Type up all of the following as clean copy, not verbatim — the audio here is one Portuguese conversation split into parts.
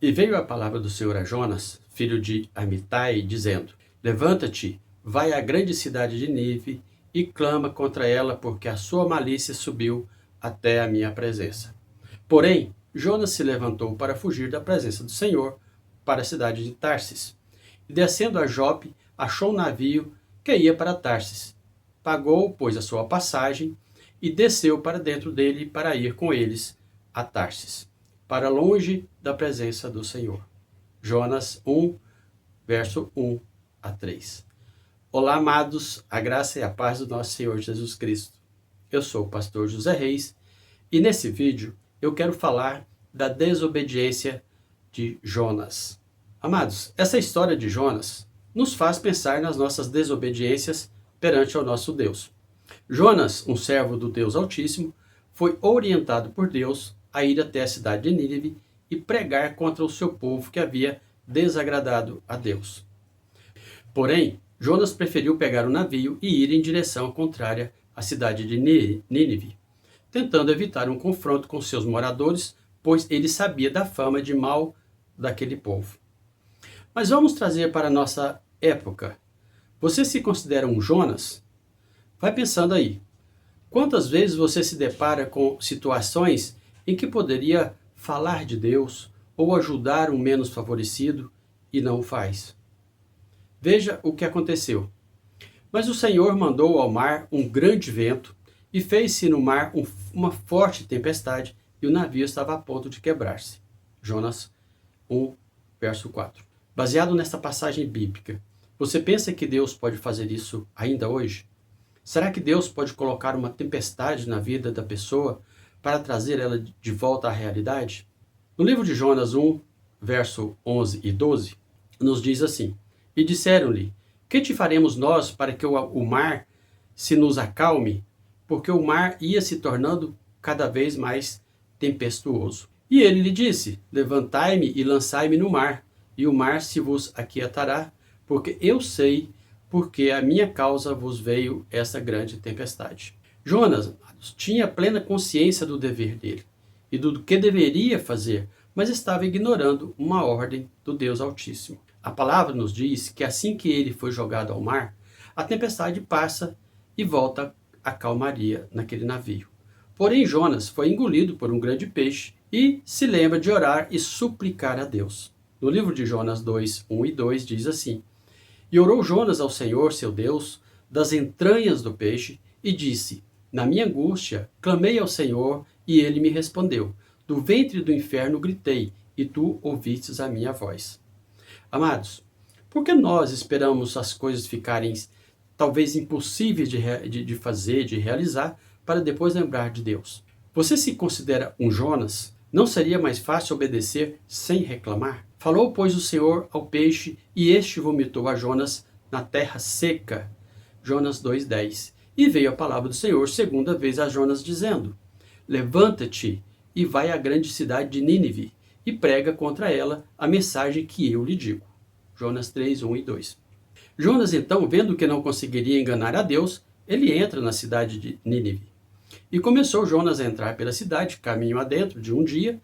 E veio a palavra do Senhor a Jonas, filho de Amitai, dizendo: Levanta-te, vai à grande cidade de Nínive e clama contra ela, porque a sua malícia subiu até a minha presença. Porém, Jonas se levantou para fugir da presença do Senhor para a cidade de Tarsis. E descendo a Jope, achou um navio que ia para Tarsis. Pagou, pois, a sua passagem e desceu para dentro dele para ir com eles a Tarsis, para longe da presença do Senhor. Jonas 1, verso 1 a 3. Olá, amados, a graça e a paz do nosso Senhor Jesus Cristo. Eu sou o pastor José Reis e nesse vídeo eu quero falar da desobediência de Jonas. Amados, essa história de Jonas nos faz pensar nas nossas desobediências perante ao nosso Deus. Jonas, um servo do Deus Altíssimo, foi orientado por Deus a ir até a cidade de Nínive e pregar contra o seu povo que havia desagradado a Deus. Porém, Jonas preferiu pegar o navio e ir em direção contrária à cidade de Nínive, tentando evitar um confronto com seus moradores, pois ele sabia da fama de mal daquele povo. Mas vamos trazer para a nossa época. Você se considera um Jonas? Vai pensando aí. Quantas vezes você se depara com situações em que poderia falar de Deus ou ajudar um menos favorecido e não o faz? Veja o que aconteceu. Mas o Senhor mandou ao mar um grande vento e fez-se no mar uma forte tempestade e o navio estava a ponto de quebrar-se. Jonas 1, verso 4. Baseado nesta passagem bíblica, você pensa que Deus pode fazer isso ainda hoje? Será que Deus pode colocar uma tempestade na vida da pessoa para trazer ela de volta à realidade? No livro de Jonas 1, verso 11 e 12, nos diz assim: E disseram-lhe: Que te faremos nós para que o mar se nos acalme? Porque o mar ia se tornando cada vez mais tempestuoso. E ele lhe disse: Levantai-me e lançai-me no mar, e o mar se vos aquietará, porque eu sei porque a minha causa vos veio essa grande tempestade. Jonas, amados, tinha plena consciência do dever dele e do que deveria fazer, mas estava ignorando uma ordem do Deus Altíssimo. A palavra nos diz que assim que ele foi jogado ao mar, a tempestade passa e volta à calmaria naquele navio. Porém, Jonas foi engolido por um grande peixe e se lembra de orar e suplicar a Deus. No livro de Jonas 2, 1 e 2 diz assim: E orou Jonas ao Senhor, seu Deus, das entranhas do peixe, e disse: Na minha angústia, clamei ao Senhor, e ele me respondeu. Do ventre do inferno gritei, e tu ouvistes a minha voz. Amados, por que nós esperamos as coisas ficarem talvez impossíveis de fazer, de realizar, para depois lembrar de Deus? Você se considera um Jonas? Não seria mais fácil obedecer sem reclamar? Falou, pois, o Senhor ao peixe, e este vomitou a Jonas na terra seca. Jonas 2,10. E veio a palavra do Senhor segunda vez a Jonas, dizendo: Levanta-te e vai à grande cidade de Nínive, e prega contra ela a mensagem que eu lhe digo. Jonas 3, 1 e 2. Jonas, então, vendo que não conseguiria enganar a Deus, ele entra na cidade de Nínive. E começou Jonas a entrar pela cidade, caminho adentro de um dia,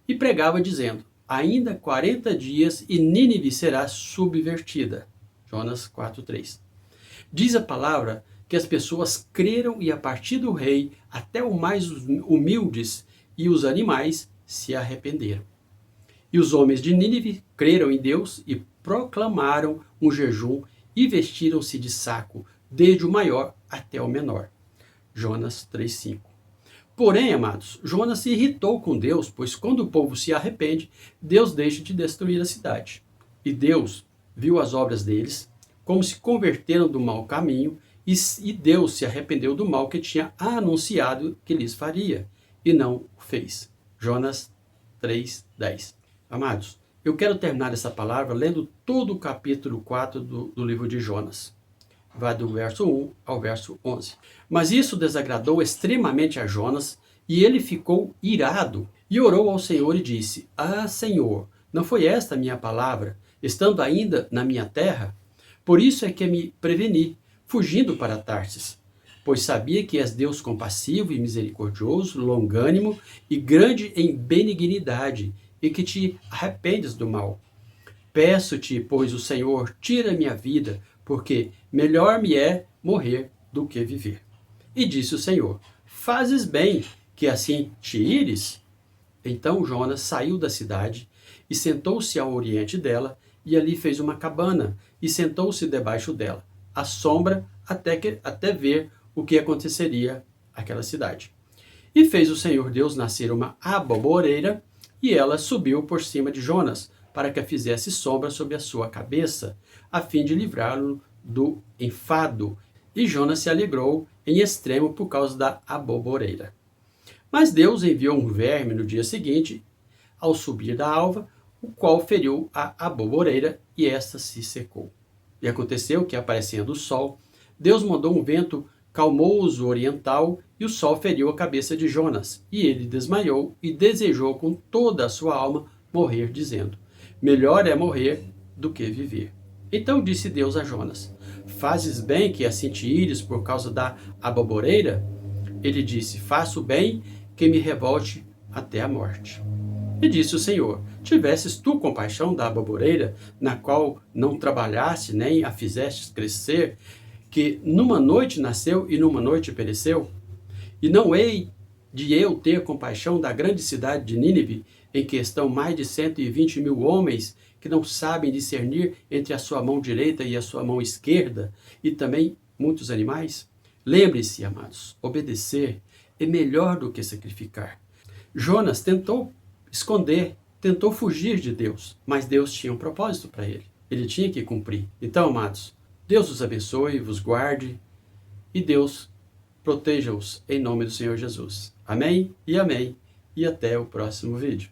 e pregava dizendo: Ainda 40 dias e Nínive será subvertida. Jonas 4:3. Diz a palavra que as pessoas creram e a partir do rei até os mais humildes e os animais se arrependeram. E os homens de Nínive creram em Deus e proclamaram um jejum e vestiram-se de saco, desde o maior até o menor. Jonas 3:5. Porém, amados, Jonas se irritou com Deus, pois quando o povo se arrepende, Deus deixa de destruir a cidade. E Deus viu as obras deles, como se converteram do mau caminho, e Deus se arrependeu do mal que tinha anunciado que lhes faria, e não o fez. Jonas 3:10. Amados, eu quero terminar essa palavra lendo todo o capítulo 4 do livro de Jonas. Vai do verso 1 ao verso 11. Mas isso desagradou extremamente a Jonas, e ele ficou irado, e orou ao Senhor e disse: Ah, Senhor, não foi esta a minha palavra, estando ainda na minha terra? Por isso é que me preveni, fugindo para Tarsis, pois sabia que és Deus compassivo e misericordioso, longânimo e grande em benignidade, e que te arrependes do mal. Peço-te, pois, o Senhor, tira minha vida, porque melhor me é morrer do que viver. E disse o Senhor: fazes bem que assim te ires? Então Jonas saiu da cidade e sentou-se ao oriente dela, e ali fez uma cabana, e sentou-se debaixo dela, à sombra, até ver o que aconteceria àquela cidade. E fez o Senhor Deus nascer uma aboboreira, e ela subiu por cima de Jonas, para que a fizesse sombra sobre a sua cabeça, a fim de livrá-lo do enfado. E Jonas se alegrou em extremo por causa da aboboreira. Mas Deus enviou um verme no dia seguinte, ao subir da alva, o qual feriu a aboboreira, e esta se secou. E aconteceu que, aparecendo o sol, Deus mandou um vento calmoso oriental, e o sol feriu a cabeça de Jonas, e ele desmaiou e desejou com toda a sua alma morrer, dizendo: melhor é morrer do que viver. Então disse Deus a Jonas: fazes bem que assim te ires por causa da aboboreira? Ele disse: faço bem que me revolte até a morte. E disse o Senhor: tivesses tu compaixão da aboboreira, na qual não trabalhaste nem a fizestes crescer, que numa noite nasceu e numa noite pereceu? E não hei de eu ter compaixão da grande cidade de Nínive, em que estão mais de 120 mil homens, que não sabem discernir entre a sua mão direita e a sua mão esquerda, e também muitos animais? Lembre-se, amados, obedecer é melhor do que sacrificar. Jonas tentou esconder, tentou fugir de Deus, mas Deus tinha um propósito para ele. Ele tinha que cumprir. Então, amados, Deus os abençoe, vos guarde, e Deus proteja-os em nome do Senhor Jesus. Amém e amém. E até o próximo vídeo.